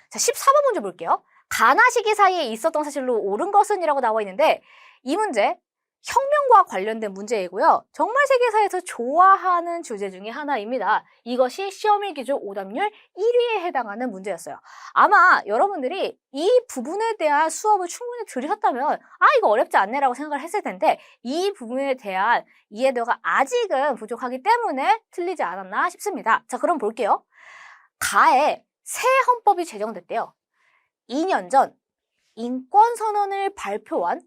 자, 14번 문제 볼게요. 가나 시기 사이에 있었던 사실로 옳은 것은 이라고 나와 있는데 이 문제 혁명과 관련된 문제이고요. 정말 세계사에서 좋아하는 주제 중에 하나입니다. 이것이 시험일기조 오답률 1위에 해당하는 문제였어요. 아마 여러분들이 이 부분에 대한 수업을 충분히 들으셨다면 이거 어렵지 않네라고 생각을 했을 텐데 이 부분에 대한 이해도가 아직은 부족하기 때문에 틀리지 않았나 싶습니다. 자, 그럼 볼게요. 가에 새 헌법이 제정됐대요. 2년 전 인권선언을 발표한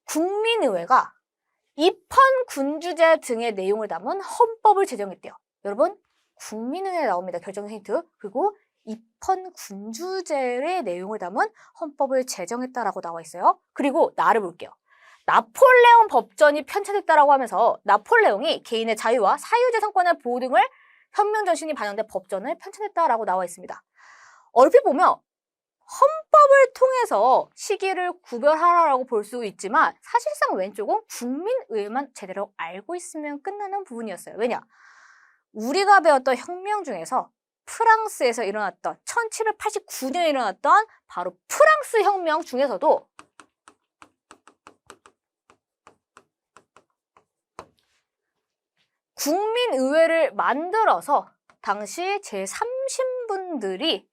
국민의회가 입헌군주제 등의 내용을 담은 헌법을 제정했대요. 여러분, 국민의회 나옵니다. 결정 힌트. 그리고 입헌군주제의 내용을 담은 헌법을 제정했다라고 나와 있어요. 그리고 나를 볼게요. 나폴레옹 법전이 편찬됐다라고 하면서 나폴레옹이 개인의 자유와 사유재산권의 보호 등을 혁명 정신이 반영된 법전을 편찬했다라고 나와 있습니다. 얼핏 보면 헌법을 통해서 시기를 구별하라고 볼 수 있지만 사실상 왼쪽은 국민의회만 제대로 알고 있으면 끝나는 부분이었어요. 왜냐? 우리가 배웠던 혁명 중에서 프랑스에서 일어났던 1789년에 일어났던 바로 프랑스 혁명 중에서도 국민의회를 만들어서 당시 제3신분들이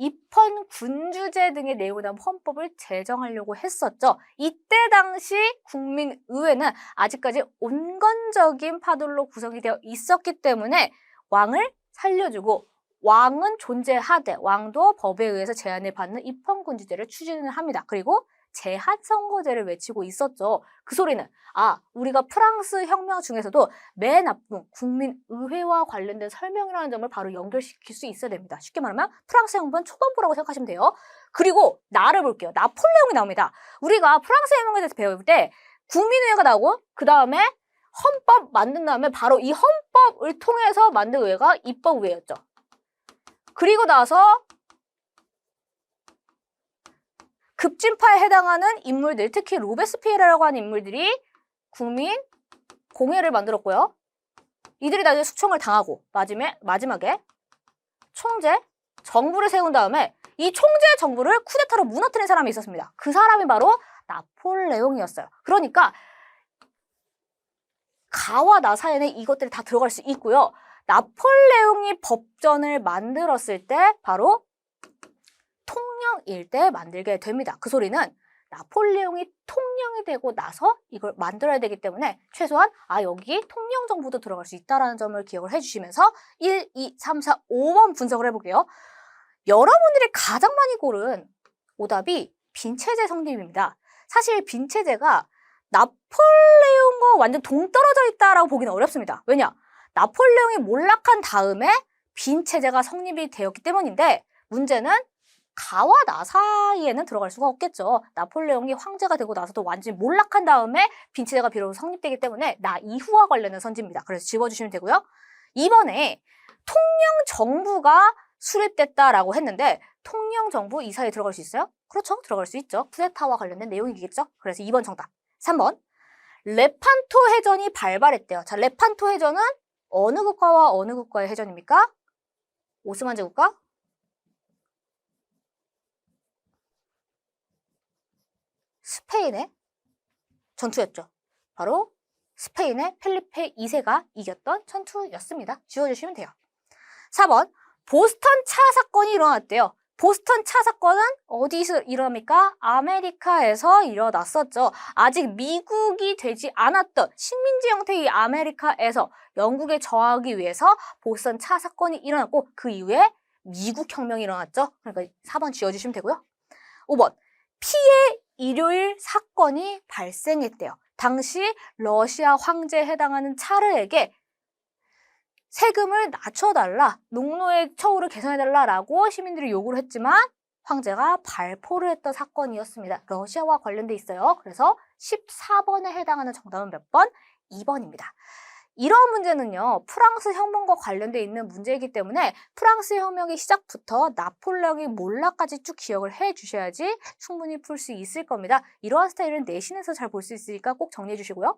입헌군주제 등의 내용을 담은 헌법을 제정하려고 했었죠. 이때 당시 국민의회는 아직까지 온건적인 파들로 구성이 되어 있었기 때문에 왕을 살려주고 왕은 존재하되 왕도 법에 의해서 제한을 받는 입헌군주제를 추진을 합니다. 그리고 제한선거제를 외치고 있었죠. 그 소리는 우리가 프랑스 혁명 중에서도 맨 앞부분 국민의회와 관련된 설명이라는 점을 바로 연결시킬 수 있어야 됩니다. 쉽게 말하면 프랑스 혁명 초반부라고 생각하시면 돼요. 그리고 나를 볼게요. 나폴레옹이 나옵니다. 우리가 프랑스 혁명에 대해서 배울 때 국민의회가 나오고 그 다음에 헌법 만든 다음에 바로 이 헌법을 통해서 만든 의회가 입법의회였죠. 그리고 나서 급진파에 해당하는 인물들, 특히 로베스피에르라고 하는 인물들이 국민 공회를 만들었고요. 이들이 나중에 숙청을 당하고 마지막에 총재 정부를 세운 다음에 이 총재 정부를 쿠데타로 무너뜨린 사람이 있었습니다. 그 사람이 바로 나폴레옹이었어요. 그러니까 가와 나 사이에는 이것들이 다 들어갈 수 있고요. 나폴레옹이 법전을 만들었을 때 바로 통령일 때 만들게 됩니다. 그 소리는 나폴레옹이 통령이 되고 나서 이걸 만들어야 되기 때문에 최소한 여기 통령 정부도 들어갈 수 있다는 점을 기억을 해주시면서 1, 2, 3, 4, 5번 분석을 해볼게요. 여러분들이 가장 많이 고른 오답이 빈체제 성립입니다. 사실 빈체제가 나폴레옹과 완전 동떨어져 있다라고 보기는 어렵습니다. 왜냐? 나폴레옹이 몰락한 다음에 빈체제가 성립이 되었기 때문인데 문제는 가와 나 사이에는 들어갈 수가 없겠죠. 나폴레옹이 황제가 되고 나서도 완전히 몰락한 다음에 빈체제가 비로소 성립되기 때문에 나 이후와 관련된 선지입니다. 그래서 집어주시면 되고요. 이번에 통령정부가 수립됐다라고 했는데 통령정부 이 사이에 들어갈 수 있어요? 그렇죠. 들어갈 수 있죠. 쿠데타와 관련된 내용이겠죠. 그래서 2번 정답. 3번. 레판토 해전이 발발했대요. 자, 레판토 해전은 어느 국가와 어느 국가의 해전입니까? 오스만 제국과 스페인의 전투였죠. 바로 스페인의 펠리페 2세가 이겼던 전투였습니다. 지워주시면 돼요. 4번. 보스턴 차 사건이 일어났대요. 보스턴 차 사건은 어디서 일어납니까? 아메리카에서 일어났었죠. 아직 미국이 되지 않았던 식민지 형태의 아메리카에서 영국에 저항하기 위해서 보스턴 차 사건이 일어났고 그 이후에 미국 혁명이 일어났죠. 그러니까 4번 지워주시면 되고요. 5번. 피해 일요일 사건이 발생했대요. 당시 러시아 황제에 해당하는 차르에게 세금을 낮춰달라, 농노의 처우를 개선해달라라고 시민들이 요구를 했지만 황제가 발포를 했던 사건이었습니다. 러시아와 관련돼 있어요. 그래서 14번에 해당하는 정답은 몇 번? 2번입니다. 이런 문제는요, 프랑스 혁명과 관련돼 있는 문제이기 때문에 프랑스 혁명의 시작부터 나폴레옹의 몰락까지 쭉 기억을 해주셔야지 충분히 풀 수 있을 겁니다. 이러한 스타일은 내신에서 잘 볼 수 있으니까 꼭 정리해 주시고요.